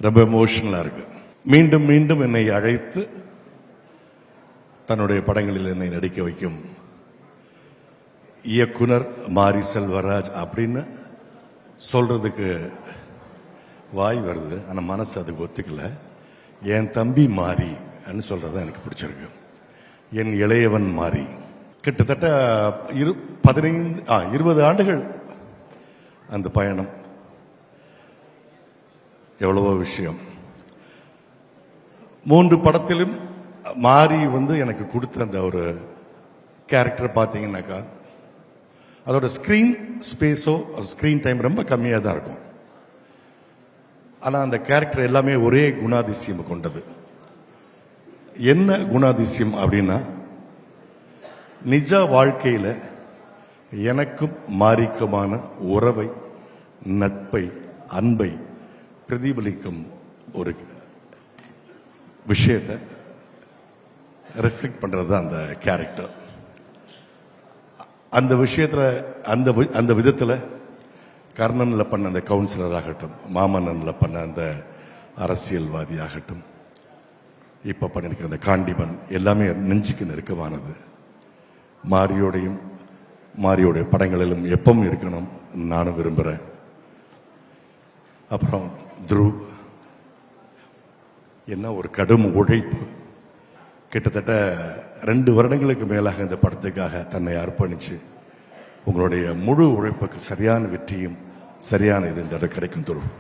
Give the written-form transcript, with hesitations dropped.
ரொம்ப எமோஷனலா இருக்கு. மீண்டும் மீண்டும் என்னை அழைத்து தன்னுடைய படங்களில் என்னை நடிக்க வைக்கும் இயக்குனர் மாரி செல்வராஜ் அப்படின்னு சொல்றதுக்கு வாய் வருது, ஆனா மனசு அதுக்கு ஒத்துக்கல. என் தம்பி மாரி சொல்றது எனக்கு பிடிச்சிருக்கு. என் இளையவன் மாரி. கிட்டத்தட்ட 20 ஆண்டுகள் அந்த பயணம். எவ்வளவோ விஷயம். 3 படத்திலும் மாறி எனக்கு கொடுத்த அந்த ஒரு கேரக்டர் பார்த்தீங்கன்னாக்கா, அதோட ஸ்கிரீன் ஸ்பேஸோ ஸ்கிரீன் டைம் ரொம்ப கம்மியாக தான் இருக்கும். ஆனால் அந்த கேரக்டர் எல்லாமே ஒரே குணாதிசயம் கொண்டது. என்ன குணாதிசயம் அப்படின்னா, நிஜ வாழ்க்கையில் எனக்கும் மாரிக்குமான உறவை, நட்பை, அன்பை பிரதிபலிக்கும் ஒரு விஷயத்தை ரிஃப்ளெக்ட் பண்றது தான் அந்த கேரக்டர். அந்த விஷயத்துல அந்த விதத்துல கர்ணன்ல பண்ண அந்த கவுன்சிலர் ஆகட்டும், மாமன்னன்ல பண்ண அந்த அரசியல்வாதி ஆகட்டும், இப்ப பண்ணிருக்கிற அந்த காண்டிபன் எல்லாமே நெஞ்சுக்கு நெருக்கமானது. மாரியோடைய படங்களிலும் எப்பவும் இருக்கணும் நானும் விரும்புறேன். அப்புறம் துருவ், என்ன ஒரு கடும் உழைப்பு. கிட்டத்தட்ட 2 வருடங்களுக்கு மேலாக இந்த படத்துக்காக தன்னை அர்ப்பணிச்சு, உங்களுடைய முழு உழைப்புக்கு சரியான வெற்றியும் சரியான இது இந்த கிடைக்கும் துருவ்.